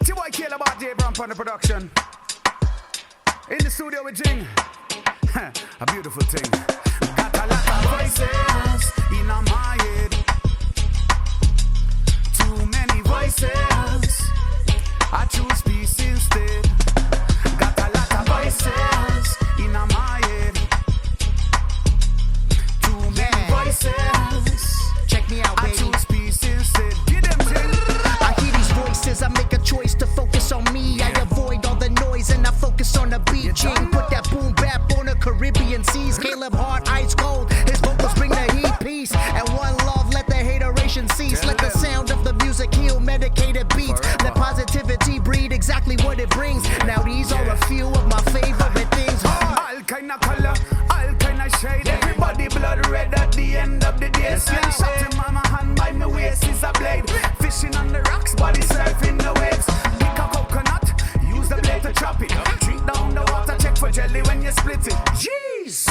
It's your boy Caleb Hart, J. Brown on the production. In the studio with Jing. A beautiful thing. Got a lot of voices in my head. Too many voices. I choose peace instead. Got a lot of voices in my head. Too many voices. Check me out, baby. I choose peace instead. Give them thing. I hear these voices, I make a choice to focus on me. I avoid all the noise and I focus on the beat. Jing, put that boom bap on the Caribbean seas. Caleb Hart, ice cold. His vocals bring the heat, peace, and one love. Let the hateration cease. Let the sound of the music heal medicated beats. Let positivity breed exactly what it brings. Now these are a few of my favorite things. All kind of color, all kind of shade. Everybody blood red at the end of the day. Slingshot in my hand, by my waist is a blade. Fishing on the rocks, body surfing the waves. Pick a coconut, use the blade to chop it. Drink down the water, check for jelly when you split it. Jeez,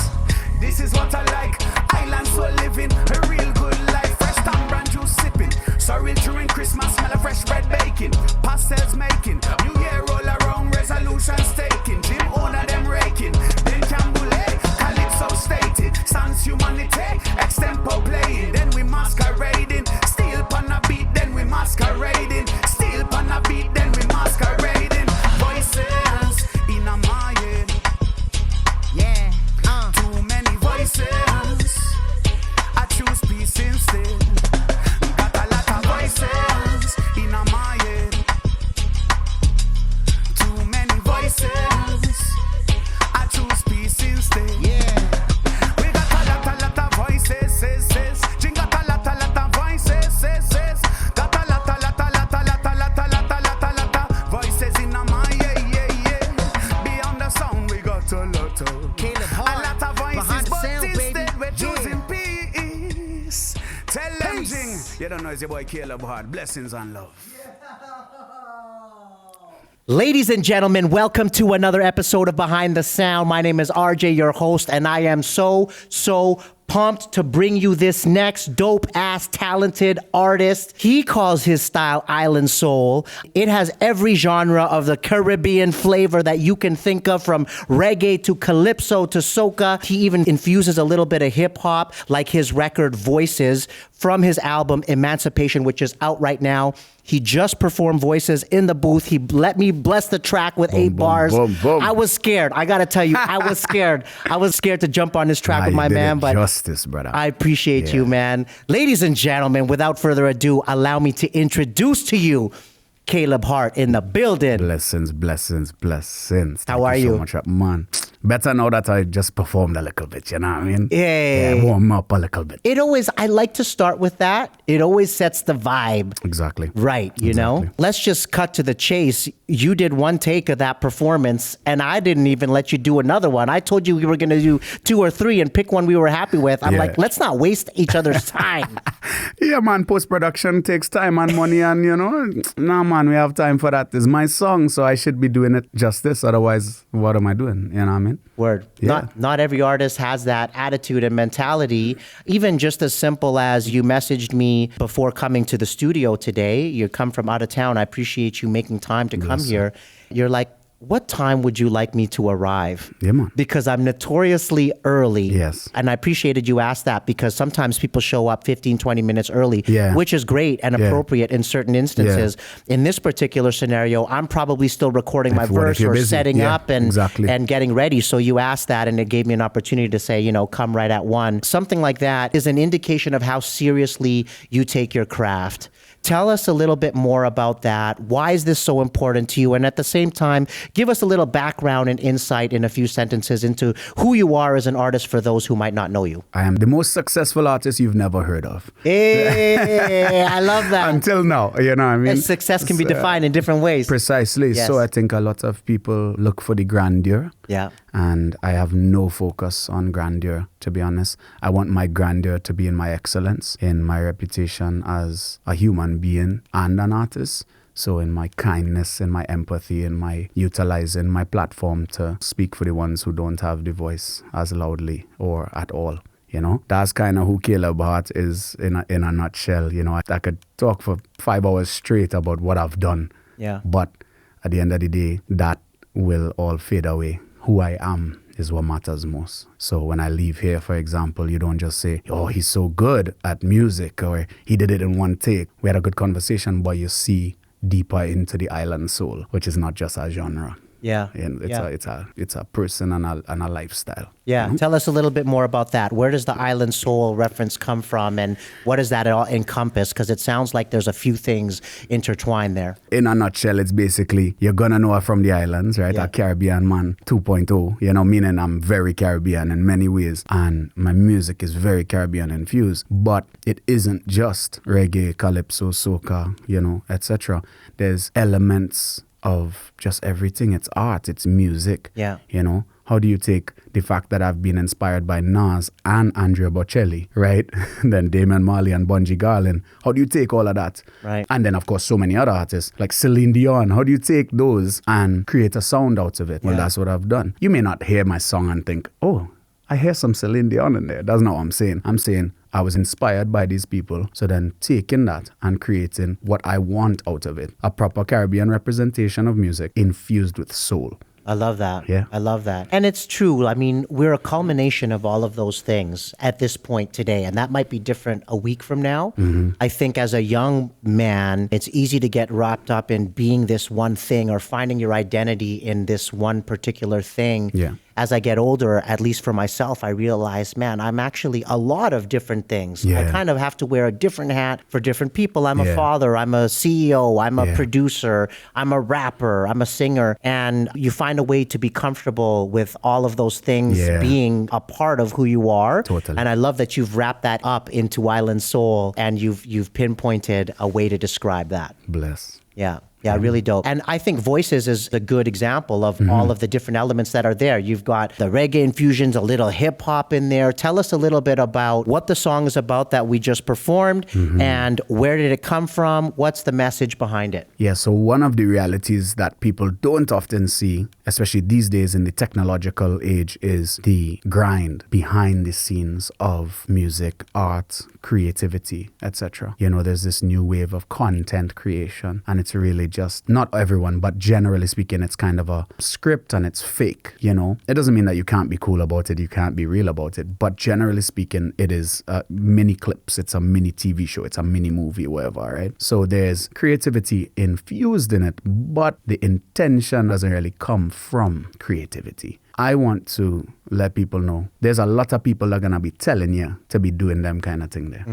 this is what I like. Island soul living, a real good life. Fresh down brand juice sipping. Sorry during Christmas, smell of fresh bread baking. Pastels making, New Year roll around, resolutions taking. Gym owner them raking, then cambule, calypso stated. Sans humanity, extempo playing. Then we masquerading, still pan a beat, then we masquerading. Still pan a beat, then we masquerading. Voices in my head. Yeah, Too many voices. I choose peace instead. Got a lot of voices in my head. Too many voices. I choose peace instead. yeah. We got a lot of voices. Jing got a lot of voices. Got a lot of voices in my yeah. Beyond the sound, we got a lot of. Caleb A Hart, lot of voices, behind the but sound, instead baby. we're Yeah. choosing peace. Tell them, Peace. Jing. You don't know, it's your boy Caleb Hart. Blessings and love. Ladies and gentlemen, welcome to another episode of Behind the Sound. My name is RJ, your host, and I am so pumped to bring you this next dope-ass talented artist. He calls his style island soul. It has every genre of the Caribbean flavor that you can think of, from reggae to calypso to soca. He even infuses a little bit of hip-hop, like his record Voices from his album Emancipation, which is out right now. He just performed Voices in the booth. He let me bless the track with 8 bars. boom. I was scared. I got to tell you, I was scared. I was scared to jump on this track with my man, but justice, brother. I appreciate you, man. Ladies and gentlemen, without further ado, allow me to introduce to you Caleb Hart in the building. Blessings. How are Thank you? so much, man. Better now that I just performed a little bit, you know what I mean? Yeah. Warm up a little bit. I like to start with that. It always sets the vibe. Exactly. Right, you know? Exactly. Let's just cut to the chase. You did one take of that performance, and I didn't even let you do another one. I told you we were going to do 2 or 3 and pick one we were happy with. I'm Yeah. like, let's not waste each other's time. Yeah, man, post-production takes time and money and, nah, man, we have time for that. It's my song, so I should be doing it justice. Otherwise, what am I doing? You know what I mean? Word. Yeah. Not every artist has that attitude and mentality. Even just as simple as you messaged me before coming to the studio today. You come from out of town. I appreciate you making time to come here. You're like, what time would you like me to arrive? Yeah, man. Because I'm notoriously early. Yes. And I appreciated you asked that, because sometimes people show up 15, 20 minutes early, Yeah. which is great and Yeah. appropriate in certain instances. In this particular scenario, I'm probably still recording my If- what if verse you're or busy? setting Yeah, up and exactly. and getting ready. So you asked that, and it gave me an opportunity to say, come right at 1. Something like that is an indication of how seriously you take your craft. Tell us a little bit more about that. Why is this so important to you? And at the same time, give us a little background and insight in a few sentences into who you are as an artist for those who might not know you. I am the most successful artist you've never heard of. Hey, I love that. Until now, you know what I mean? And success can be defined in different ways. Precisely. Yes. So I think a lot of people look for the grandeur. Yeah. And I have no focus on grandeur, to be honest. I want my grandeur to be in my excellence, in my reputation as a human being and an artist. So in my kindness, in my empathy, in my utilizing my platform to speak for the ones who don't have the voice as loudly or at all. That's kind of who Caleb Hart is in a nutshell. I could talk for 5 hours straight about what I've done Yeah. But at the end of the day, that will all fade away. Who I am is what matters most. So when I leave here, for example, you don't just say, oh, he's so good at music, or he did it in one take. We had a good conversation, but you see deeper into the island soul, which is not just a genre. Yeah. And Yeah. it's a person and a lifestyle. Yeah, tell us a little bit more about that. Where does the island soul reference come from, and what does that all encompass? Because it sounds like there's a few things intertwined there. In a nutshell, it's basically, you're gonna know I'm from the islands, right? Yeah. A Caribbean man 2.0, meaning I'm very Caribbean in many ways, and my music is very Caribbean infused. But it isn't just reggae, calypso, soca, etc. There's elements of just everything. It's art, it's music. Yeah. How do you take the fact that I've been inspired by Nas and Andrea Bocelli, right? Then Damian Marley and Bunji Garlin. How do you take all of that? Right. And then, of course, so many other artists like Celine Dion. How do you take those and create a sound out of it? Well, that's what I've done. You may not hear my song and think, oh, I hear some Celine Dion in there. That's not what I'm saying. I'm saying I was inspired by these people. So then taking that and creating what I want out of it. A proper Caribbean representation of music infused with soul. I love that. Yeah. I love that. And it's true. I mean, we're a culmination of all of those things at this point today. And that might be different a week from now. I think as a young man, it's easy to get wrapped up in being this one thing or finding your identity in this one particular thing. Yeah. As I get older, at least for myself, I realize, man, I'm actually a lot of different things. I Yeah. kind of have to wear a different hat for different people. I'm a Yeah. father, I'm a CEO, I'm a Yeah. producer, I'm a rapper, I'm a singer. And you find a way to be comfortable with all of those things Yeah. being a part of who you are. Totally. And I love that you've wrapped that up into Island Soul and you've pinpointed a way to describe that. Bless. Yeah. Yeah, really dope. And I think Voices is a good example of all of the different elements that are there. You've got the reggae infusions, a little hip hop in there. Tell us a little bit about what the song is about that we just performed and where did it come from? What's the message behind it? Yeah, so one of the realities that people don't often see, especially these days in the technological age, is the grind behind the scenes of music, art, creativity, etc. There's this new wave of content creation, and it's really just, not everyone, but generally speaking, it's kind of a script and it's fake, It doesn't mean that you can't be cool about it, you can't be real about it, but generally speaking, it is mini clips, it's a mini TV show, it's a mini movie, whatever, right? So there's creativity infused in it, but the intention doesn't really come from creativity. I want to let people know there's a lot of people that are going to be telling you to be doing them kind of thing there.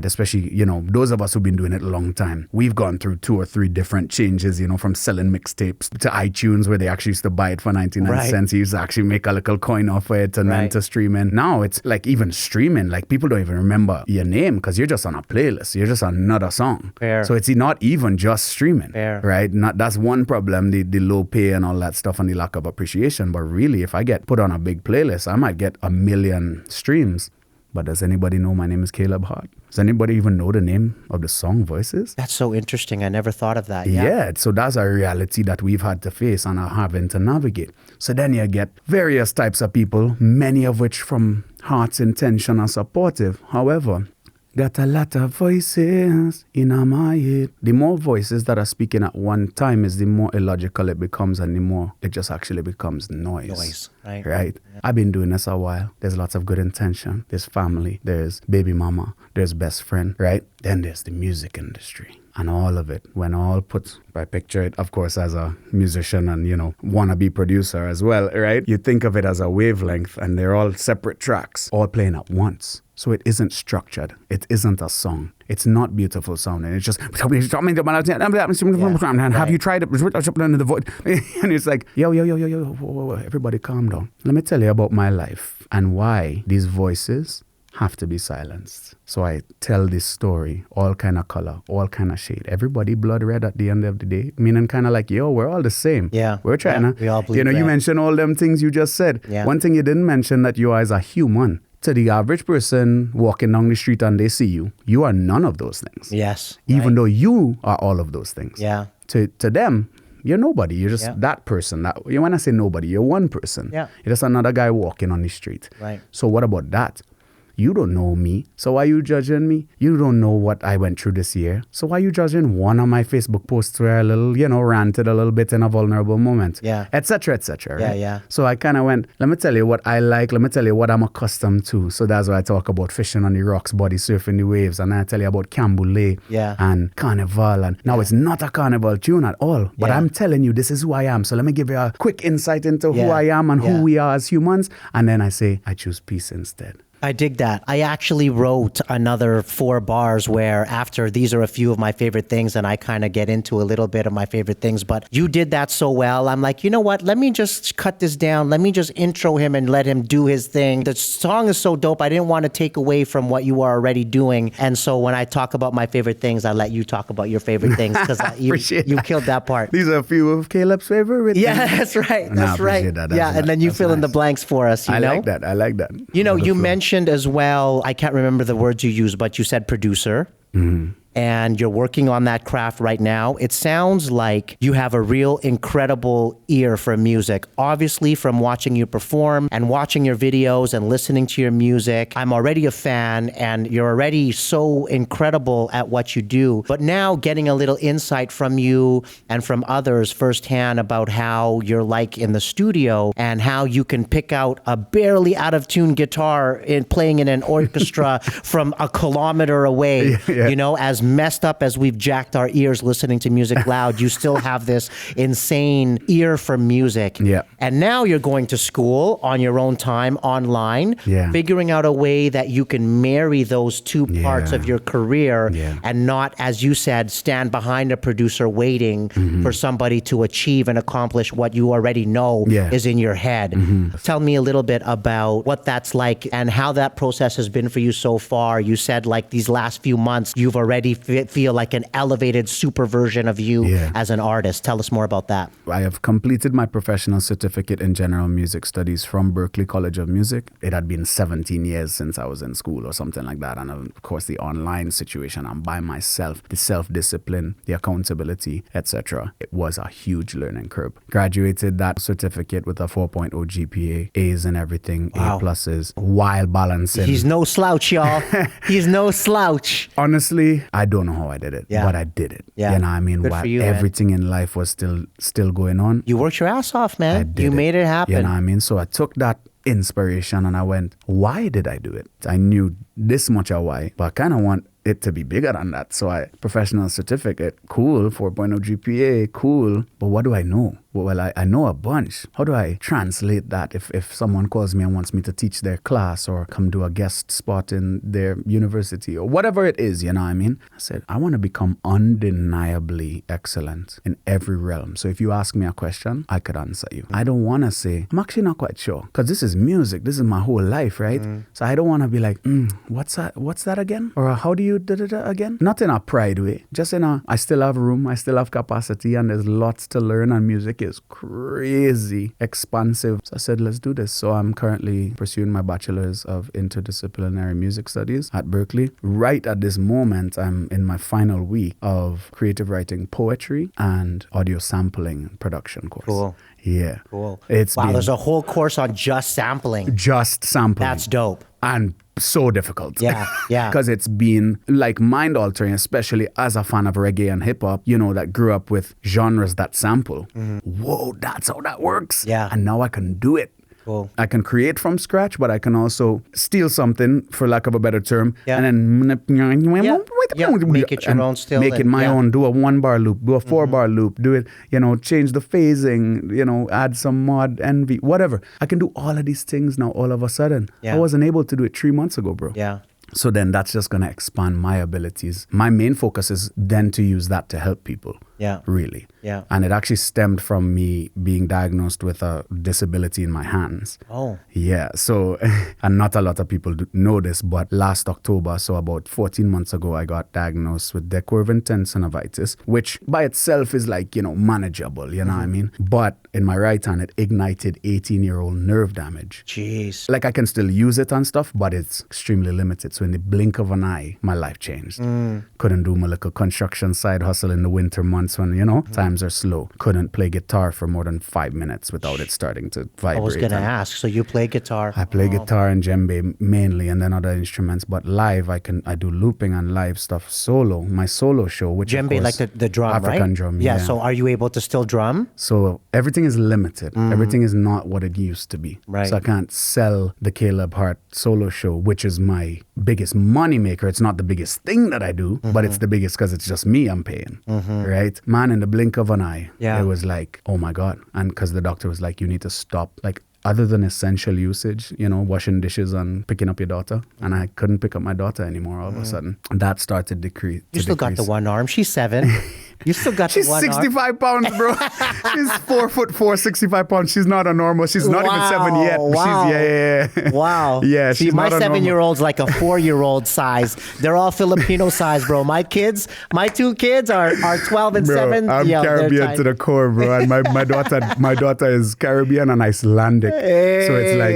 Especially, those of us who've been doing it a long time. We've gone through 2 or 3 different changes, from selling mixtapes to iTunes, where they actually used to buy it for 99 cents. You used to actually make a little coin off it and then to streaming. Now it's like even streaming, like people don't even remember your name because you're just on a playlist. You're just another song. Fair. So it's not even just streaming. Fair. Right? That's one problem, the low pay and all that stuff and the lack of appreciation. But really, if I get put on a big playlist, I might get 1 million streams. But does anybody know my name is Caleb Hart? Does anybody even know the name of the song Voices? That's so interesting. I never thought of that. Yeah, so that's a reality that we've had to face and are having to navigate. So then you get various types of people, many of which from heart's intention are supportive. However, got a lot of voices in my head. The more voices that are speaking at one time is the more illogical it becomes and the more it just actually becomes noise. Right? Right? Yeah. I've been doing this a while. There's lots of good intention. There's family. There's baby mama. There's best friend. Right? Then there's the music industry. And all of it, when all put, I picture it, of course, as a musician and, wannabe producer as well, right? You think of it as a wavelength and they're all separate tracks, all playing at once. So it isn't structured. It isn't a song. It's not beautiful sounding. It's just, and have you tried it? And it's like, yo, whoa, everybody calm down. Let me tell you about my life and why these voices have to be silenced. So I tell this story, all kind of color, all kind of shade. Everybody blood red at the end of the day. Meaning kind of like, yo, we're all the same. Yeah. We're trying to, we all bleed red. you mentioned all them things you just said. Yeah. One thing you didn't mention that you are as a human. To the average person walking down the street and they see you, you are none of those things. Yes. Even though you are all of those things. Yeah. To them, you're nobody. You're just that person. When I say nobody, you're one person. Yeah. You're just another guy walking on the street. Right. So what about that? You don't know me. So why you judging me? You don't know what I went through this year. So why you judging one of my Facebook posts where I a little, ranted a little bit in a vulnerable moment? Yeah. Etc., etc. Yeah, right? yeah. So I kind of went, let me tell you what I like. Let me tell you what I'm accustomed to. So that's why I talk about fishing on the rocks, body surfing the waves. And I tell you about Camboulet and Carnival. And now it's not a carnival tune at all. But I'm telling you, this is who I am. So let me give you a quick insight into who I am and who we are as humans. And then I say, I choose peace instead. I dig that. I actually wrote another 4 bars where after these are a few of my favorite things, and I kind of get into a little bit of my favorite things, but you did that so well. I'm like, you know what? Let me just cut this down. Let me just intro him and let him do his thing. The song is so dope. I didn't want to take away from what you are already doing. And so when I talk about my favorite things, I let you talk about your favorite things because you killed that part. These are a few of Caleb's favorite things. Yeah, that's right. That's right. That. And then you fill in the blanks for us. You know? like that. I like that. You mentioned as well, I can't remember the words you used, but you said producer. Mm-hmm. And you're working on that craft right now. It sounds like you have a real incredible ear for music. Obviously, from watching you perform and watching your videos and listening to your music, I'm already a fan and you're already so incredible at what you do. But now getting a little insight from you and from others firsthand about how you're like in the studio and how you can pick out a barely out of tune guitar in playing in an orchestra from a kilometer away, as messed up as we've jacked our ears listening to music loud, you still have this insane ear for music. Yeah. And now you're going to school on your own time, online, figuring out a way that you can marry those two parts of your career and not, as you said, stand behind a producer waiting for somebody to achieve and accomplish what you already know is in your head. Tell me a little bit about what that's like and how that process has been for you so far. You said like these last few months, you've already feel like an elevated super version of you as an artist. Tell us more about that. I have completed my professional certificate in general music studies from Berklee College of Music. It had been 17 years since I was in school or something like that. And of course, the online situation, I'm by myself, the self-discipline, the accountability, etc. It was a huge learning curve. Graduated that certificate with a 4.0 GPA, A's and everything, A pluses, while balancing. He's no slouch, y'all. He's no slouch. Honestly, I don't know how I did it, but I did it. Yeah. You know what I mean? Good While for you, everything in life was still going on. You worked your ass off, man. You made it happen. You know what I mean? So I took that inspiration and I went, why did I do it? I knew this much of why, but I kind of want it to be bigger than that. So professional certificate, cool, 4.0 GPA, cool. But what do I know? Well, I know a bunch. How do I translate that if someone calls me and wants me to teach their class or come do a guest spot in their university or whatever it is, you know what I mean? I said, I want to become undeniably excellent in every realm. So if you ask me a question, I could answer you. I don't want to say, I'm actually not quite sure because this is music. This is my whole life, right? So I don't want to be like, what's that again? Or how do you da-da-da again? Not in a pride way, just in I still have room, I still have capacity, and there's lots to learn, and music is crazy expansive. So I said, let's do this. So I'm currently pursuing my bachelor's of interdisciplinary music studies at Berklee. Right at this moment, I'm in my final week of creative writing, poetry, and audio sampling production course. Cool. Yeah. Cool. Wow, there's a whole course on just sampling. Just sampling. That's dope. And so difficult. Yeah. Because it's been like mind altering, especially as a fan of reggae and hip hop, that grew up with genres that sample. Whoa, that's how that works. Yeah. And now I can do it. Cool. I can create from scratch, but I can also steal something, for lack of a better term, and then make it your own still. Make it my own. Do a 1-bar loop, do a 4-bar loop, do it, change the phasing, add some mod, envy, whatever. I can do all of these things now all of a sudden. I wasn't able to do it 3 months ago, bro. Yeah. So then that's just going to expand my abilities. My main focus is then to use that to help people. Yeah. Really. Yeah. And it actually stemmed from me being diagnosed with a disability in my hands. Oh. Yeah. So, and not a lot of people know this, but last October, so about 14 months ago, I got diagnosed with decurvent tendinovitis, which by itself is like, manageable, you know what I mean? But in my right hand, it ignited 18-year-old nerve damage. Jeez. Like I can still use it and stuff, but it's extremely limited. So in the blink of an eye, my life changed. Couldn't do my little construction side hustle in the winter months when, times are slow. Couldn't play guitar for more than 5 minutes without it starting to vibrate. I was going to ask, so you play guitar? I play guitar and djembe mainly, and then other instruments. But live, I do looping and live stuff solo. My solo show, which Djembe, of course, like the drum, African right? drum. Yeah, so are you able to still drum? So everything is limited. Everything is not what it used to be. Right. So I can't sell the Caleb Hart solo show, which is my biggest money maker. It's not the biggest thing that I do, but it's the biggest because it's just me I'm paying. Right? Man, in the blink of an eye, it was like, oh my God. And because the doctor was like, you need to stop. Like, other than essential usage, washing dishes and picking up your daughter. And I couldn't pick up my daughter anymore all of a sudden. And that started decrease. You still got the one arm. She's 7. You still got She's the one arm. 65 pounds, bro. She's 4'4", 65 pounds. She's not a normal. She's not even 7 yet. Wow. She's, Wow. Yeah, See, she's my not a normal. 7-year-old's like a 4-year-old size. They're all Filipino size, bro. My 2 kids are 12 and Bro, 7. I'm Yeah, they're Caribbean tiny. to the core, bro. And my daughter is Caribbean and Icelandic. So it's like,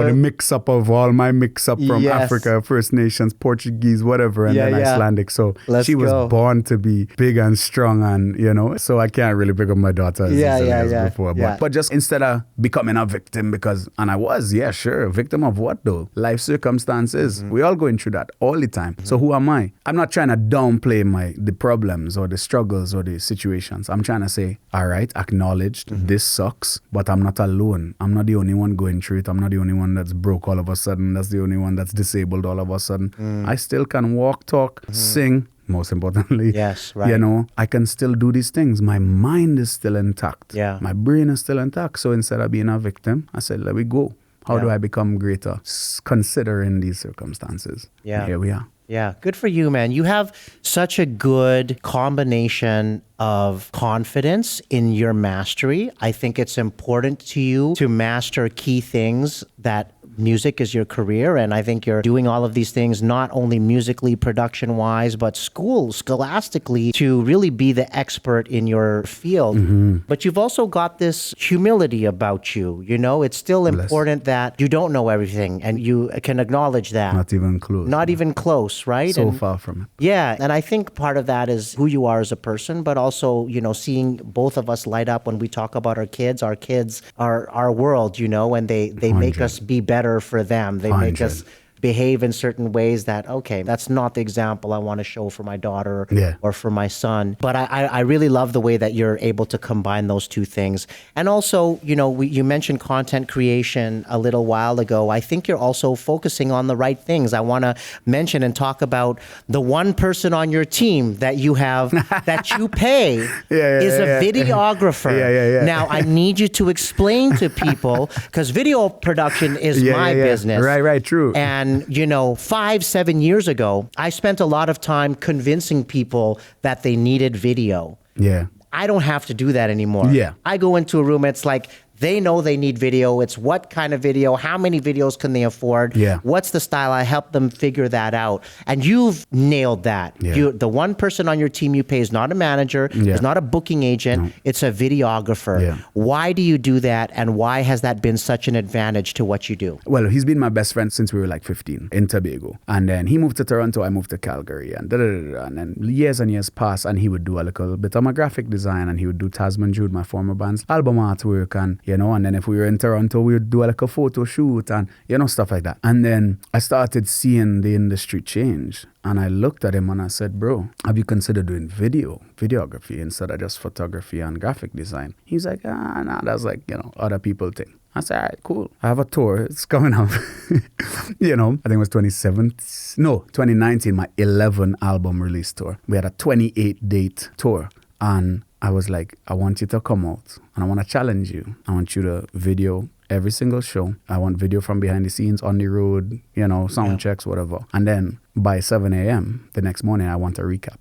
the mix up of all my mix up from Yes. Africa, First Nations, Portuguese, whatever, and then Icelandic. So Let's she was go. born to be big and strong, and so I can't really pick up my daughter as easily as before. But just instead of becoming a victim, and I was, a victim of what though? Life circumstances. We all going through that all the time. So who am I? I'm not trying to downplay the problems or the struggles or the situations. I'm trying to say, all right, acknowledged, this sucks, but I'm not alone. I'm not the only one going through it. I'm not the only one that's broke all of a sudden. That's the only one that's disabled all of a sudden. I still can walk, talk, sing. Most importantly, Yes, right. I can still do these things. My mind is still intact. Yeah. My brain is still intact. So instead of being a victim, I said, let me go. How do I become greater? Considering these circumstances. Yeah. Here we are. Yeah, good for you, man. You have such a good combination of confidence in your mastery. I think it's important to you to master key things that music is your career, and I think you're doing all of these things not only musically, production-wise, but scholastically to really be the expert in your field. But you've also got this humility about you. It's still important that you don't know everything, and you can acknowledge that. Not even close. Not even close, right? So far from it. Yeah, and I think part of that is who you are as a person, but also, seeing both of us light up when we talk about our kids. Our kids are our world, and they make us be better for them. They make us behave in certain ways that, okay, that's not the example I want to show for my daughter or for my son. But I really love the way that you're able to combine those two things. And also, you mentioned content creation a little while ago. I think you're also focusing on the right things. I want to mention and talk about the one person on your team that you have, that you pay is a videographer. Now, I need you to explain to people, because video production is my business. Right, true. And 5-7 years ago, I spent a lot of time convincing people that they needed video. Yeah. I don't have to do that anymore. Yeah. I go into a room, it's like, they know they need video. It's what kind of video, how many videos can they afford? Yeah. What's the style? I help them figure that out. And you've nailed that. Yeah. The one person on your team you pay is not a manager, is not a booking agent, it's a videographer. Yeah. Why do you do that, and why has that been such an advantage to what you do? Well, he's been my best friend since we were like 15 in Tobago. And then he moved to Toronto, I moved to Calgary, and and then years and years passed, and he would do a little bit of my graphic design, and he would do Tasman Jude, my former band's album artwork, and and then if we were in Toronto, we would do like a photo shoot and, stuff like that. And then I started seeing the industry change. And I looked at him and I said, bro, have you considered doing videography instead of just photography and graphic design? He's like, nah, that's like, other people thing. I said, all right, cool. I have a tour. It's coming up. I think it was 2019, my 11 album release tour. We had a 28 date tour. And I was like, I want you to come out and I want to challenge you. I want you to video every single show. I want video from behind the scenes, on the road, sound checks, whatever. And then by 7 a.m. the next morning, I want a recap.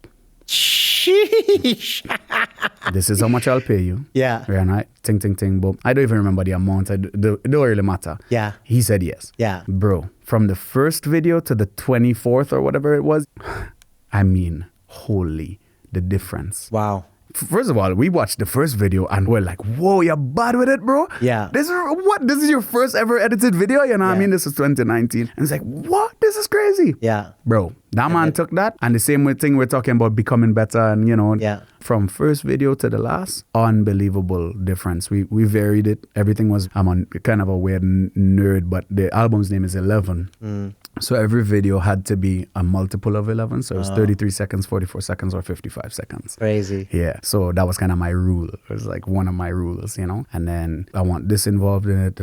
Sheesh. This is how much I'll pay you. Yeah. Right? Ting, ting, ting, boom. I don't even remember the amount. It don't really matter. Yeah. He said yes. Yeah. Bro, from the first video to the 24th or whatever it was, I mean, holy, the difference. Wow. first of all, we watched the first video and we're like, whoa, you're bad with it, bro. Yeah. This is your first ever edited video? You know what I mean? This is 2019. And it's like, what? This is crazy. Yeah. Bro, that man took that. And the same thing we're talking about becoming better and, from first video to the last, unbelievable difference. We varied it. Everything was, I'm on kind of a weird nerd, but the album's name is 11. So every video had to be a multiple of 11. So it was 33 seconds, 44 seconds, or 55 seconds. Crazy. Yeah. So that was kind of my rule. It was like one of my rules, And then I want this involved in it.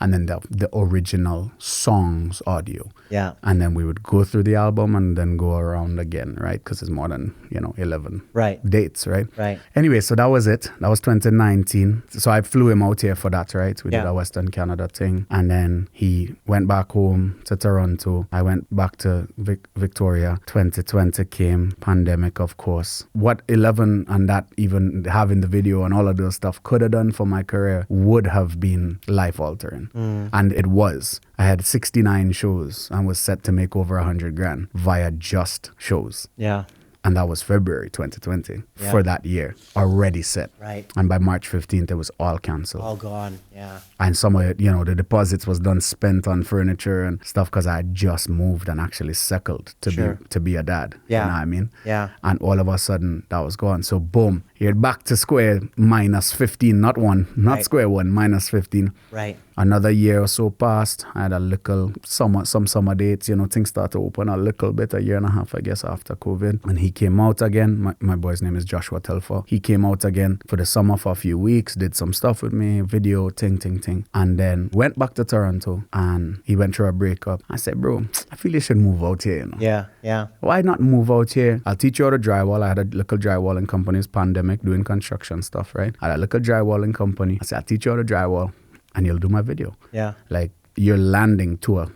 And then the original songs audio. Yeah. And then we would go through the album and then go around again, right? Because it's more than, 11 dates, right? Right. Anyway, so that was it. That was 2019. So I flew him out here for that, right? We did a Western Canada thing. And then he went back home to Toronto. I went back to Victoria. 2020 came, pandemic, of course. What 11 and that, even having the video and all of those stuff could have done for my career would have been life-altering. And it was. I had 69 shows and was set to make over 100 grand via just shows. Yeah. And that was February 2020 for that year, already set. Right. And by March 15th, it was all canceled. All gone, yeah. And some of it, the deposits was done spent on furniture and stuff because I had just moved and actually settled to be a dad. Yeah. You know what I mean? Yeah. And all of a sudden, that was gone. So boom, you're back to square minus 15, not one, not square one, minus 15. Right. Another year or so passed. I had a little some summer dates, things started to open a little bit, a year and a half, I guess, after COVID. And he came out again. My boy's name is Joshua Telfer. He came out again for the summer for a few weeks, did some stuff with me, video, ting. And then went back to Toronto and he went through a breakup. I said, bro, I feel you should move out here, Yeah. Why not move out here? I'll teach you how to drywall. I had a little drywalling company, it's pandemic, doing construction stuff, right? I had a little drywalling company. I said, I'll teach you how to drywall and you'll do my video. Yeah. Like you're landing to a,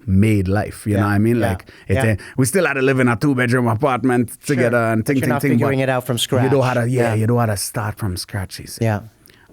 made life. You know what I mean? Yeah. Like we still had to live in a 2-bedroom apartment together and But you're not figuring it out from scratch. You know how to, you know how to start from scratch. He said. Yeah.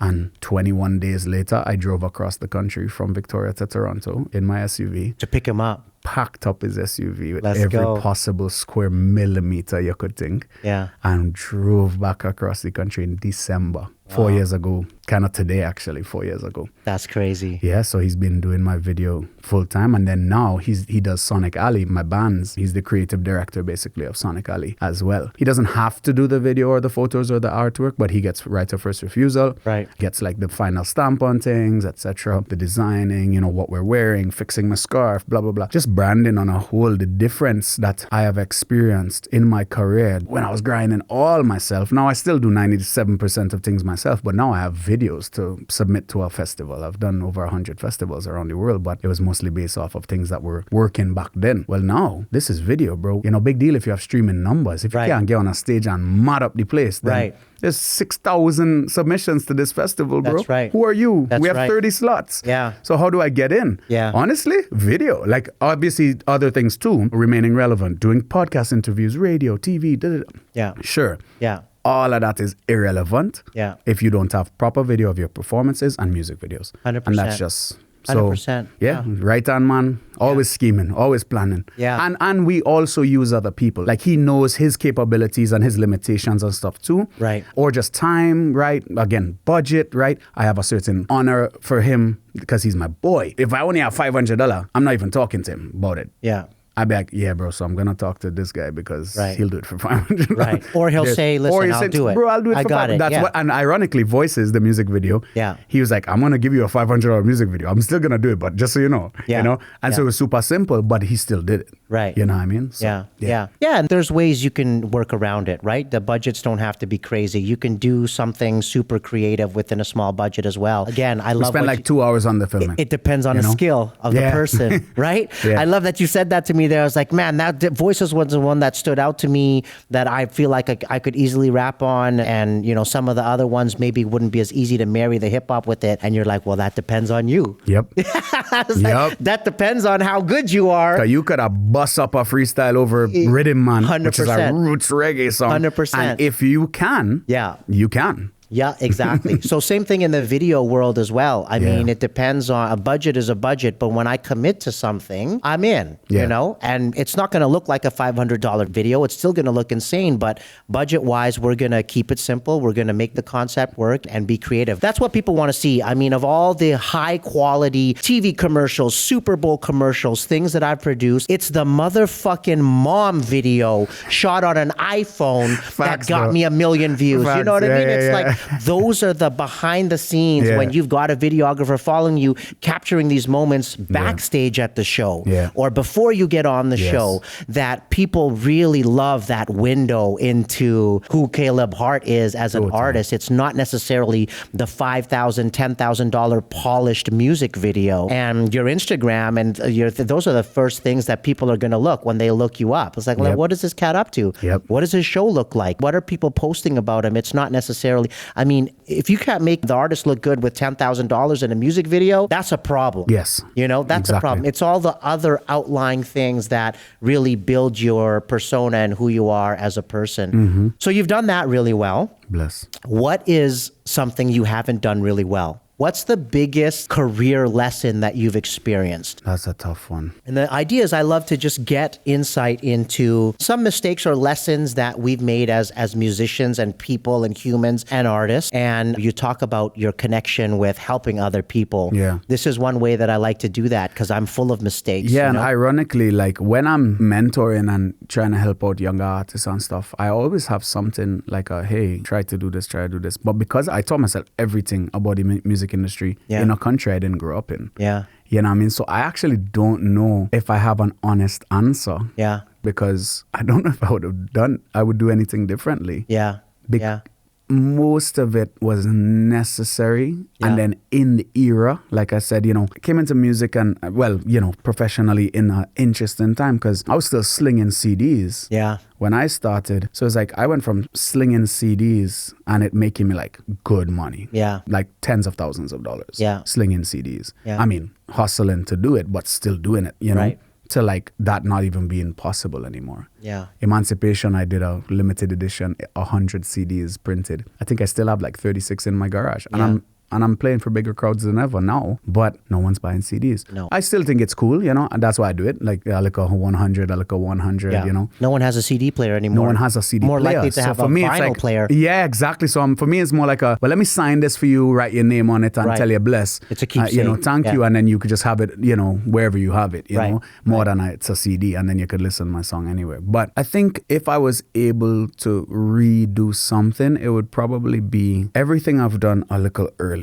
And 21 days later, I drove across the country from Victoria to Toronto in my SUV. To pick him up. Packed up his SUV with Let's every go. possible square millimeter you could think. Yeah. And drove back across the country in December. 4 years ago. Kind of today, actually, 4 years ago. That's crazy. Yeah, so he's been doing my video full time. And then now he does Sonic Alley, my bands. He's the creative director, basically, of Sonic Alley as well. He doesn't have to do the video or the photos or the artwork, but he gets right of first refusal. Right. Gets like the final stamp on things, etc. The designing, what we're wearing, fixing my scarf, blah, blah, blah. Just branding on a whole. The difference that I have experienced in my career when I was grinding all myself. Now I still do 97% of things myself, but now I have videos to submit to a festival. I've done over 100 festivals around the world, but it was mostly based off of things that were working back then. Well, now this is video, bro. Big deal if you have streaming numbers. If you can't get on a stage and mud up the place, then there's 6,000 submissions to this festival, bro. That's right. Who are you? That's we have right. 30 slots. Yeah. So how do I get in? Yeah. Honestly, video. Like obviously other things too, remaining relevant, doing podcast interviews, radio, TV, Yeah. Sure. Yeah. All of that is irrelevant if you don't have proper video of your performances and music videos. 100%. And that's just... So, 100%. Yeah, right on, man. Always scheming, always planning. Yeah. And we also use other people. Like he knows his capabilities and his limitations and stuff too. Right. Or just time, right? Again, budget, right? I have a certain honor for him because he's my boy. If I only have $500, I'm not even talking to him about it. Yeah. I'd be like, yeah, bro, so I'm going to talk to this guy because he'll do it for $500. Right. Or he'll say, listen, I'll do it. Bro, I'll do it I for got $500. it. That's what, and ironically, Voices, the music video, he was like, I'm going to give you a $500 music video. I'm still going to do it, but just so you know, And so it was super simple, but he still did it. Right. You know what I mean? So, Yeah, and there's ways you can work around it, right? The budgets don't have to be crazy. You can do something super creative within a small budget as well. Again, I love spend like 2 hours on the filming. It depends on the skill of the person, right? I love that you said that to me there. I was like, man, that Voices was the one that stood out to me that I feel like I could easily rap on, and some of the other ones maybe wouldn't be as easy to marry the hip hop with it. And you're like, well, that depends on you. Yep. Like, that depends on how good you are. You could have bust up a freestyle over Rhythm Man, 100%. which is a roots reggae song. 100%. And if you can, you can. Yeah, exactly. So same thing in the video world as well. I mean, it depends on, a budget is a budget, but when I commit to something, I'm in, you know, and it's not going to look like a $500 video. It's still going to look insane, but budget wise, we're going to keep it simple. We're going to make the concept work and be creative. That's what people want to see. I mean, of all the high quality TV commercials, Super Bowl commercials, things that I've produced, it's the motherfucking mom video shot on an iPhone that got me 1 million views. You know what I mean? It's like, those are the behind the scenes when you've got a videographer following you, capturing these moments backstage at the show or before you get on the show, that people really love that window into who Caleb Hart is as an artist. It's not necessarily the $5,000, $10,000 polished music video. And your Instagram and those are the first things that people are going to look when they look you up. It's like, what is this cat up to? What does his show look like? What are people posting about him? It's not necessarily, I mean, if you can't make the artist look good with $10,000 in a music video, that's a problem. Yes. You know, that's a problem. It's all the other outlying things that really build your persona and who you are as a person. So you've done that really well. Bless. What is something you haven't done really well? What's the biggest career lesson that you've experienced? That's a tough one. And the idea is I love to just get insight into some mistakes or lessons that we've made as musicians and people and humans and artists. And you talk about your connection with helping other people. Yeah. This is one way that I like to do that because I'm full of mistakes. Yeah, you and know? ironically, like when I'm mentoring and trying to help out younger artists and stuff, I always have something like hey, try to do this. But because I taught myself everything about the music industry in a country I didn't grow up in. Yeah. You know what I mean? So I actually don't know if I have an honest answer. Yeah. Because I don't know if I would do anything differently. Yeah. Most of it was necessary. And then in the era, like I said, you know, I came into music and, well, you know, professionally in an interesting time because I was still slinging CDs. Yeah. When I started. So it's like I went from slinging CDs and it making me like good money. Yeah. Like tens of thousands of dollars. Yeah. Slinging CDs. Yeah. I mean, hustling to do it, but still doing it, you know? Right. To like that not even being possible anymore. Yeah. Emancipation, I did a limited edition, 100 CDs printed. I think I still have like 36 in my garage. And I'm playing for bigger crowds than ever now, but no one's buying CDs. No. I still think it's cool, you know, and that's why I do it. Like I look at 100, you know. No one has a CD player anymore. No one has a CD more player. More likely to have a vinyl player. Yeah, exactly. So for me, it's more like well, let me sign this for you, write your name on it and tell you bless. It's a keepsake. You know, thank you. And then you could just have it, you know, wherever you have it, you know, more than it's a CD. And then you could listen to my song anywhere. But I think if I was able to redo something, it would probably be everything I've done a little earlier.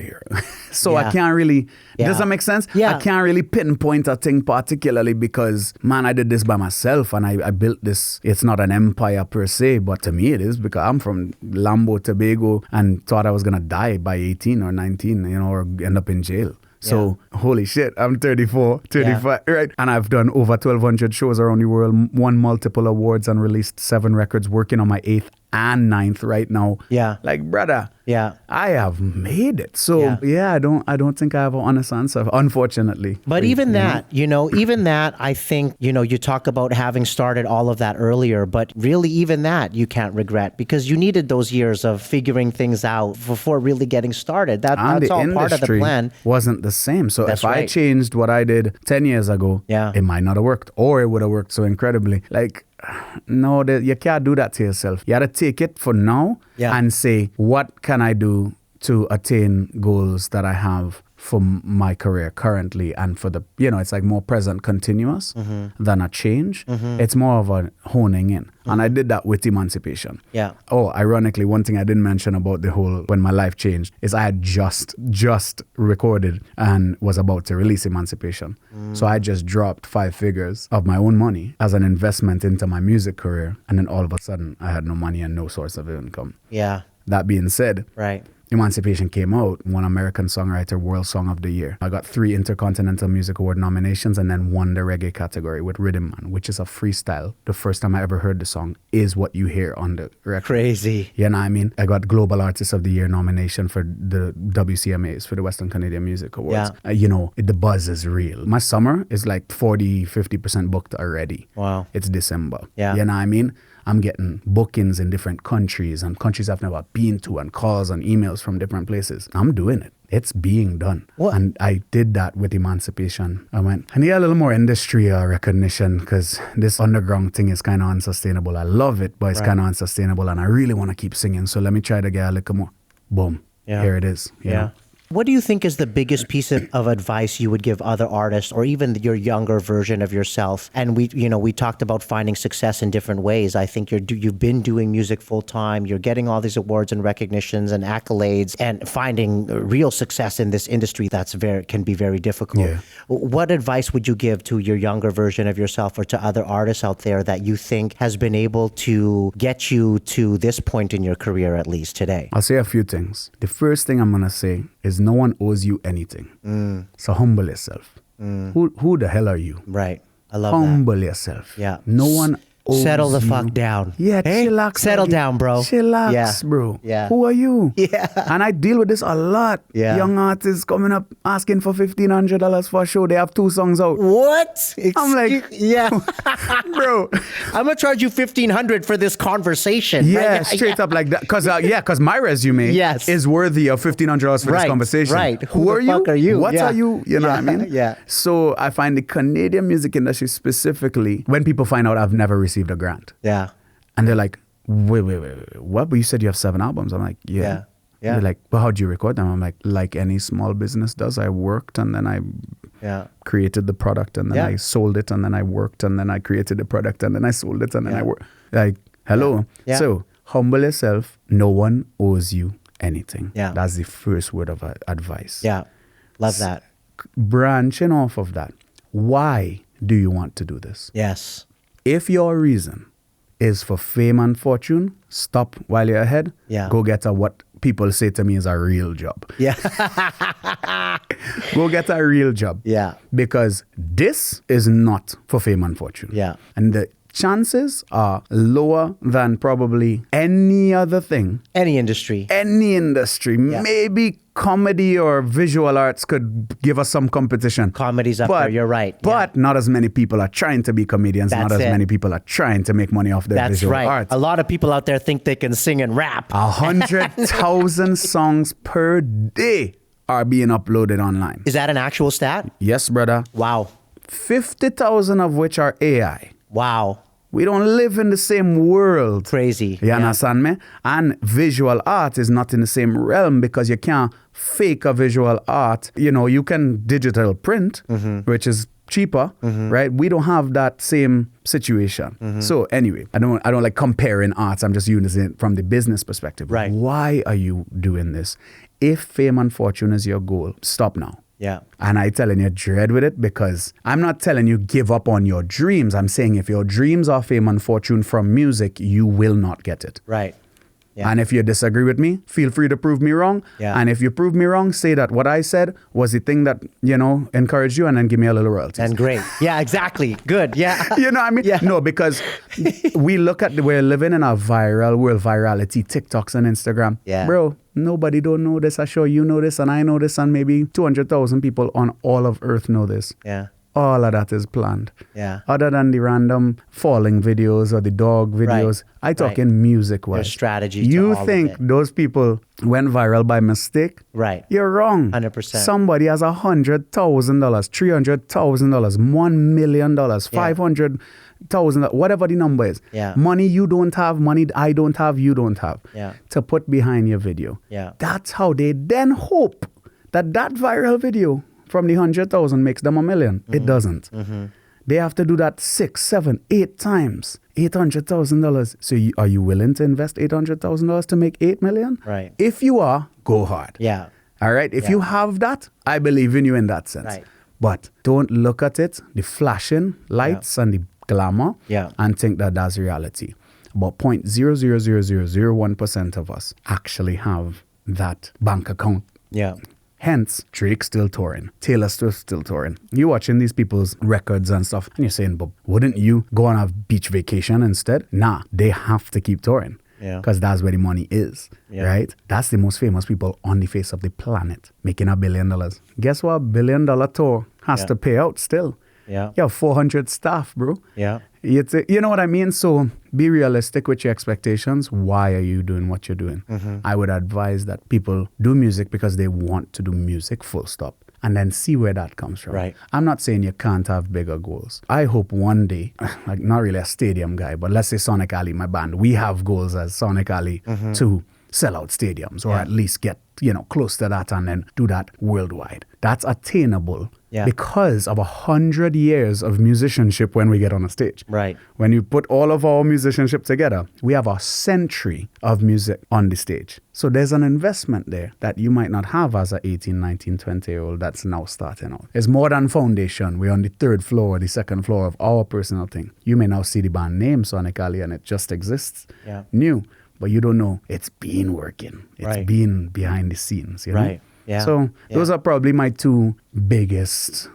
So I can't really, does that make sense? Yeah. I can't really pinpoint a thing particularly because, man, I did this by myself and I built this. It's not an empire per se, but to me it is because I'm from Lambo, Tobago and thought I was going to die by 18 or 19, you know, or end up in jail. So, holy shit, I'm 34, 35, right? And I've done over 1,200 shows around the world, won multiple awards and released 7 records, working on my 8th and 9th right now. Yeah. Like, brother, I have made it. So, I don't think I have an honest answer, unfortunately. But even that, I think, you talk about having started all of that earlier, but really even that you can't regret because you needed those years of figuring things out before really getting started. That's all part of the plan. Wasn't the same. So if I changed what I did 10 years ago, it might not have worked or it would have worked so incredibly. Like, no, you can't do that to yourself. You got to take it for now and say, what can I do to attain goals that I have for my career currently and for the, it's like more present continuous than a change. It's more of a honing in. And I did that with Emancipation. Yeah. Oh, ironically, one thing I didn't mention about the whole, when my life changed, is I had just recorded and was about to release Emancipation. So I just dropped 5 figures of my own money as an investment into my music career. And then all of a sudden, I had no money and no source of income. Yeah. That being said, Emancipation came out, won American Songwriter World Song of the Year. I got 3 Intercontinental Music Award nominations and then won the reggae category with Rhythm Man, which is a freestyle. The first time I ever heard the song is what you hear on the record. Crazy. You know what I mean? I got Global Artist of the Year nomination for the WCMAs, for the Western Canadian Music Awards. Yeah. The buzz is real. My summer is like 40-50% booked already. Wow. It's December. Yeah. You know what I mean? I'm getting bookings in different countries and countries I've never been to and calls and emails from different places. I'm doing it. It's being done. What? And I did that with Emancipation. I went, I need a little more industry recognition because this underground thing is kind of unsustainable. I love it, but it's kind of unsustainable and I really want to keep singing. So let me try to get a little more. Boom. Yeah. Here it is. You know? What do you think is the biggest piece of advice you would give other artists or even your younger version of yourself? And we talked about finding success in different ways. I think you've been doing music full time. You're getting all these awards and recognitions and accolades and finding real success in this industry can be very difficult. Yeah. What advice would you give to your younger version of yourself or to other artists out there that you think has been able to get you to this point in your career, at least today? I'll say a few things. The first thing I'm going to say is no one owes you anything. So humble yourself. Who the hell are you? Right. I love Humble yourself. Yeah. No one owes Settle the you. fuck down. Yeah, Hey, chillax. settle buddy. down, bro. Chillax, Yeah. bro. Yeah. Who are you? Yeah. And I deal with this a lot. Yeah. Young artists coming up asking for $1,500 for a show. They have 2 songs out. What? I'm like, yeah. bro. I'm gonna charge you $1,500 for this conversation. Yeah, right? straight up like that. Because my resume Yes. is worthy of $1,500 for Right, this conversation. right. Who Who the are fuck you? are you? What Yeah. are you? You know what I mean? Yeah. So I find the Canadian music industry specifically, when people find out I've never received a grant, Yeah. and they're like, wait, what? But you said you have 7 albums. I'm like, yeah. Yeah. Yeah. They're like, well, how'd you record them? I'm like any small business does. I worked and then I Yeah. created the product and then Yeah. I sold it and then I worked and then I created the product and then I sold it and then Yeah. I worked. Like, hello. Yeah. So humble yourself. No one owes you anything. Yeah. That's the first word of advice. Yeah. Love that. Branching off of that, why do you want to do this? Yes. If your reason is for fame and fortune, stop while you're ahead. Yeah. Go get what people say to me is a real job. Yeah. Go get a real job. Yeah. Because this is not for fame and fortune. Yeah. And the chances are lower than probably any other thing, Any industry. any industry. Yeah. Maybe comedy or visual arts could give us some competition. Comedy's up there, you're right. But not as many people are trying to be comedians. That's not as it. many people are trying to make money off their That's visual right. arts. A lot of people out there think they can sing and rap. 100,000 songs per day are being uploaded online. Is that an actual stat? Yes, brother. Wow. 50,000 of which are AI. Wow. We don't live in the same world. Crazy. You understand me? And visual art is not in the same realm because you can't fake a visual art. You know, you can digital print, which is cheaper, right? We don't have that same situation. So anyway, I don't like comparing arts. I'm just using it from the business perspective. Right. Why are you doing this? If fame and fortune is your goal, stop now. Yeah. And I telling you, dread with it, because I'm not telling you give up on your dreams. I'm saying if your dreams are fame and fortune from music, you will not get it. Right. Yeah. And if you disagree with me, feel free to prove me wrong. Yeah. And if you prove me wrong, say that what I said was the thing that, encouraged you, and then give me a little royalties. And great. Yeah, exactly. Good. Yeah. You know what I mean? Yeah. No, because we're living in a viral world, virality, TikToks and Instagram. Yeah. Bro, nobody don't know this. I'm sure you know this and I know this and maybe 200,000 people on all of Earth know this. Yeah. All of that is planned. Yeah. Other than the random falling videos or the dog videos, I talk Right. in music wise. There's strategy to You all of think it. those people went viral by mistake? Right. You're wrong. 100%. Somebody has $100,000, $300,000, $1 million, $500,000, whatever the number is. Yeah. Money you don't have, money I don't have, you don't have. Yeah. To put behind your video. Yeah. That's how they then hope that viral video from the 100,000 makes them $1 million. It doesn't. They have to do that 6, 7, 8 times. $800,000. So are you willing to invest $800,000 to make $8 million? Right. If you are, go hard. Yeah. All right. If Yeah. you have that, I believe in you in that sense. Right. But don't look at it, the flashing lights and the glamour, Yeah. and think that that's reality. About 0.00001% of us actually have that bank account. Yeah. Hence, Drake still touring, Taylor Swift still touring. You're watching these people's records and stuff, and you're saying, but wouldn't you go on a beach vacation instead? Nah, they have to keep touring. Yeah. Because that's where the money is, Yeah. right? That's the most famous people on the face of the planet, making $1 billion. Guess what? $1 billion tour has Yeah. to pay out still. Yeah. You have 400 staff, bro. Yeah. You know what I mean? So be realistic with your expectations. Why are you doing what you're doing? I would advise that people do music because they want to do music, full stop. And then see where that comes from. Right. I'm not saying you can't have bigger goals. I hope one day, like not really a stadium guy, but let's say Sonic Alley, my band, we have goals as Sonic Alley to sell out stadiums or at least get, close to that and then do that worldwide. That's attainable because of 100 years of musicianship when we get on a stage. Right. When you put all of our musicianship together, we have a century of music on the stage. So there's an investment there that you might not have as a 18, 19, 20-year-old that's now starting out. It's more than foundation. We're on the third floor, the second floor of our personal thing. You may now see the band name Sonic Alley and it just exists new. But you don't know it's been working. It's been behind the scenes, Right. Yeah. So those are probably my two biggest,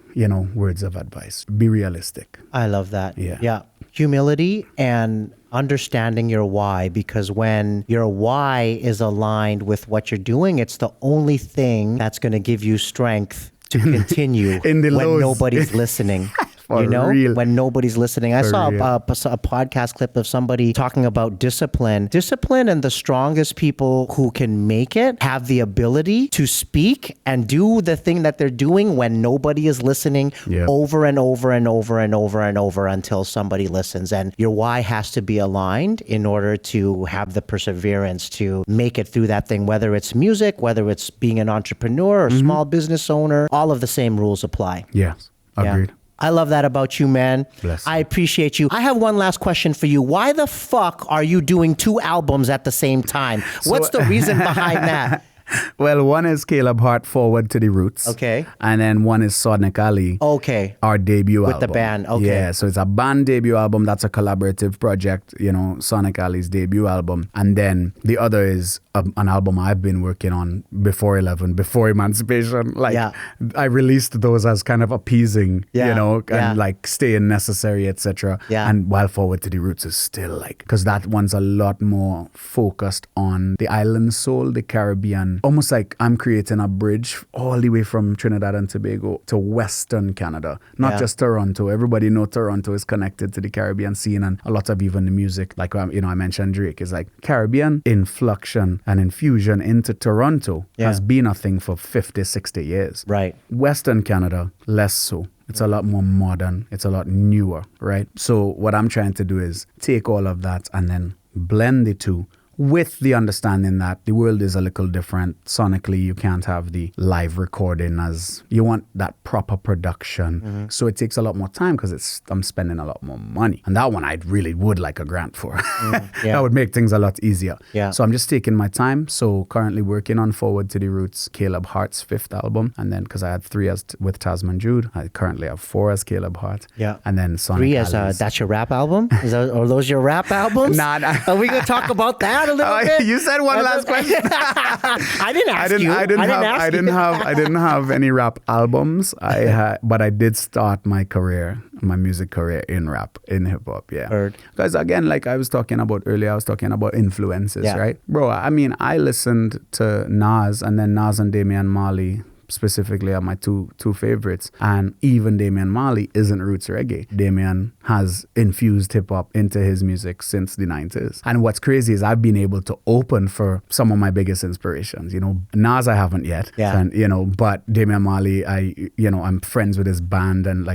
words of advice. Be realistic. I love that. Yeah. Humility and understanding your why, because when your why is aligned with what you're doing, it's the only thing that's going to give you strength to continue in the when lows. nobody's listening. Real. When nobody's listening. I saw a podcast clip of somebody talking about discipline. Discipline, and the strongest people who can make it have the ability to speak and do the thing that they're doing when nobody is listening over and over and over and over and over until somebody listens. And your why has to be aligned in order to have the perseverance to make it through that thing, whether it's music, whether it's being an entrepreneur or small business owner, all of the same rules apply. Yes, agreed. Yeah. I love that about you, man. Bless you. I appreciate you. I have one last question for you. Why the fuck are you doing 2 albums at the same time? What's the reason behind that? Well, one is Caleb Hart, Forward to the Roots. Okay. And then one is Sonic Alley. Okay. Our debut album. With the band. Okay. Yeah, so it's a band debut album. That's a collaborative project, Sonic Alley's debut album. And then the other is an album I've been working on before 11, before Emancipation. I released those as kind of appeasing, and like staying necessary, etc. Yeah. And while Forward to the Roots is still because that one's a lot more focused on the island soul, the Caribbean. Almost like I'm creating a bridge all the way from Trinidad and Tobago to Western Canada, not just Toronto. Everybody know Toronto is connected to the Caribbean scene, and a lot of even the music, like I mentioned Drake, is like Caribbean inflection and infusion into Toronto has been a thing for 50, 60 years. Right. Western Canada, less so. It's a lot more modern. It's a lot newer, right? So what I'm trying to do is take all of that and then blend the two, with the understanding that the world is a little different. Sonically, you can't have the live recording as you want that proper production. So it takes a lot more time because I'm spending a lot more money. And that one I really would like a grant for. That would make things a lot easier. Yeah. So I'm just taking my time. So currently working on Forward to the Roots, Caleb Hart's 5th album. And then because I had 3 with Tasman Jude, I currently have 4 as Caleb Hart. Yeah. And then Sonic 3 as that's your rap album? Are those your rap albums? Nah. Are we going to talk about that a little bit? You said one last question. I didn't ask you. I didn't have any rap albums. But I did start my music career in rap, in hip hop. Yeah. Heard. Because again, like I was talking about earlier, I was talking about influences, right? Bro, I mean, I listened to Nas, and then Nas and Damian Marley specifically are my two favorites. And even Damian Marley isn't roots reggae. Damian has infused hip hop into his music since the 90s. And what's crazy is I've been able to open for some of my biggest inspirations. Nas I haven't yet. Yeah. And, but Damian Marley, I'm friends with his band, and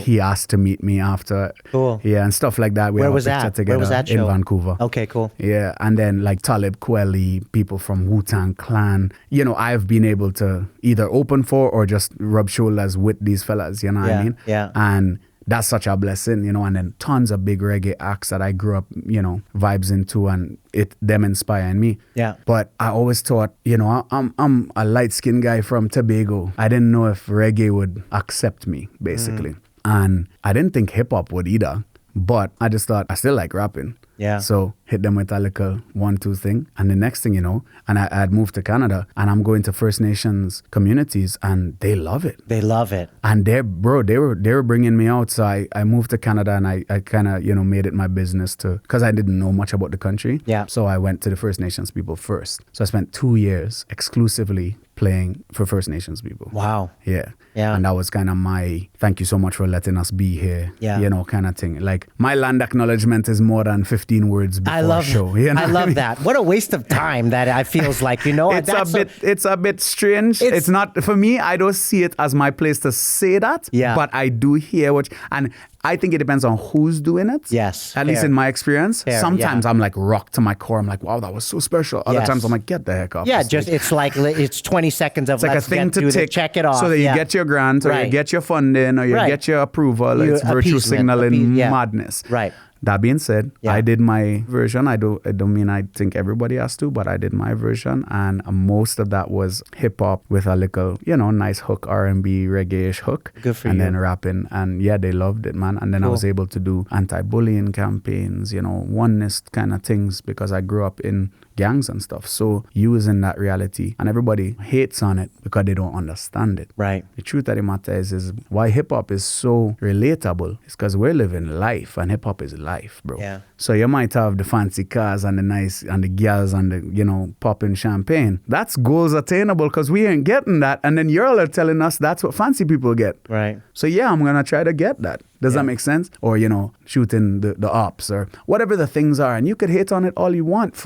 he asked to meet me after. Cool. Yeah, and stuff like that. Where was that? Together. Where was that show? In Vancouver. Okay, cool. Yeah, and then like Talib Kweli, people from Wu-Tang Clan. I've been able to either open for or just rub shoulders with these fellas, what I mean? Yeah. And that's such a blessing, and then tons of big reggae acts that I grew up, vibes into, and them inspiring me. Yeah. But I always thought, I'm a light-skinned guy from Tobago. I didn't know if reggae would accept me, basically. And I didn't think hip-hop would either. But I just thought, I still like rapping. Yeah. So hit them with a little 1-2 thing. And the next thing you know, and I had moved to Canada and I'm going to First Nations communities and they love it. They love it. And they were bringing me out. So I moved to Canada and I kind of, made it my business because I didn't know much about the country. Yeah. So I went to the First Nations people first. So I spent 2 years exclusively playing for First Nations people. Wow. Yeah. Yeah. And that was kind of my thank you so much for letting us be here. Yeah. Kind of thing. Like my land acknowledgement is more than 15 words before I love show. I love that. What a waste of time that I feels like, It's a bit strange. It's not for me. I don't see it as my place to say that. Yeah. But I do hear and I think it depends on who's doing it. Yes. At least in my experience. Fair, Sometimes I'm like rocked to my core. I'm like, wow, that was so special. Other Yes. times I'm like, get the heck off. Yeah, the stage. it's like it's 20 seconds of It's like let's a thing get to through tick, check it off. so that you get your grant or Right. you get your funding or you Right. get your approval. Your It's virtue appeasement, signaling yeah. madness. Right. That being said, Yeah. I did my version. I don't mean I think everybody has to, but I did my version, and most of that was hip hop with a little, nice hook, R&B, reggae-ish hook. Good for and you. then rapping, and yeah, they loved it, man. And then I was able to do anti-bullying campaigns, oneness kind of things because I grew up in gangs and stuff. So using that reality, and everybody hates on it because they don't understand it. Right. The truth of the matter is why hip hop is so relatable is because we're living life and hip hop is life, bro. Yeah. So you might have the fancy cars and the nice and the girls and the popping champagne. That's goals attainable because we ain't getting that. And then you're all telling us that's what fancy people get. Right. So yeah, I'm gonna try to get that. Does that make sense? Or shooting the ops or whatever the things are, and you could hate on it all you want.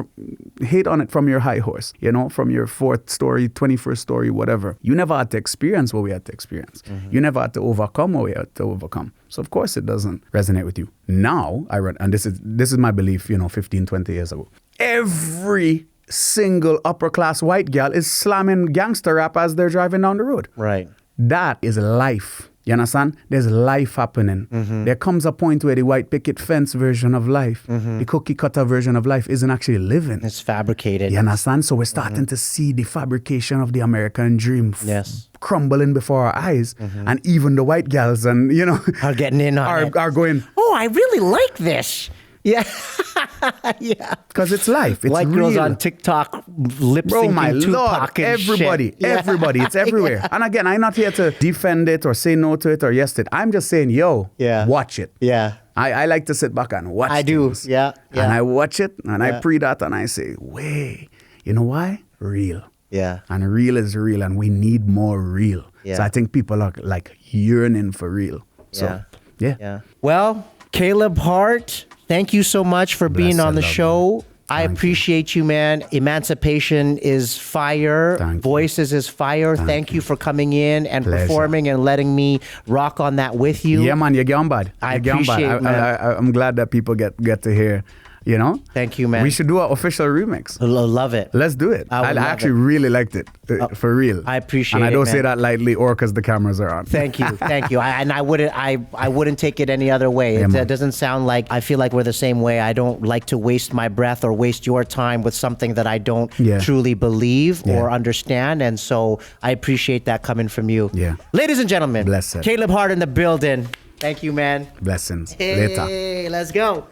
Hate on it from your high horse, from your 4th story, 21st story, whatever. You never had to experience what we had to experience. Mm-hmm. You never had to overcome what we had to overcome. So of course it doesn't resonate with you. Now and this is my belief, 15, 20 years ago. Every single upper class white girl is slamming gangster rap as they're driving down the road. Right. That is life. You understand? There's life happening. Mm-hmm. There comes a point where the white picket fence version of life, the cookie cutter version of life isn't actually living. It's fabricated. You understand? So we're starting to see the fabrication of the American dream Yes. crumbling before our eyes. And even the white girls and, Are getting in on it. are going, Oh, I really like this. Yeah. Yeah. because it's life. It's White real. girls on TikTok lip syncing Bro, my Tupac Lord, and everybody, shit. Yeah. everybody, it's everywhere. And again, I'm not here to defend it or say no to it or yes to it. I'm just saying, watch it. Yeah. I like to sit back and watch I do. things. Yeah. Yeah. And I watch it and Yeah. I pre that and I say, wait, you know why? Real. Yeah. And real is real and we need more real. Yeah. So I think people are like yearning for real. So, yeah. Yeah. Well, Caleb Hart, thank you so much for being Blessed on the love, show. I Thank you. appreciate you, man. Emancipation is fire. Thank you. Voices is fire. Thank you for coming in and Pleasure. performing and letting me rock on that with you. Yeah, man, you're getting bad. I You're getting bad. appreciate it, man. I'm glad that people get to hear, Thank you, man. We should do an official remix. Love it. Let's do it. I would I love actually it. really liked it, for real. I appreciate and I it, don't man. say that lightly or because the cameras are on. Thank you. I wouldn't take it any other way. Yeah, It man. doesn't sound like I feel like we're the same way. I don't like to waste my breath or waste your time with something that I don't Yeah. truly believe Yeah. or understand. And so I appreciate that coming from you. Yeah. Ladies and gentlemen, Blessed. Caleb Hart in the building. Thank you, man. Blessings. Later. Hey, let's go.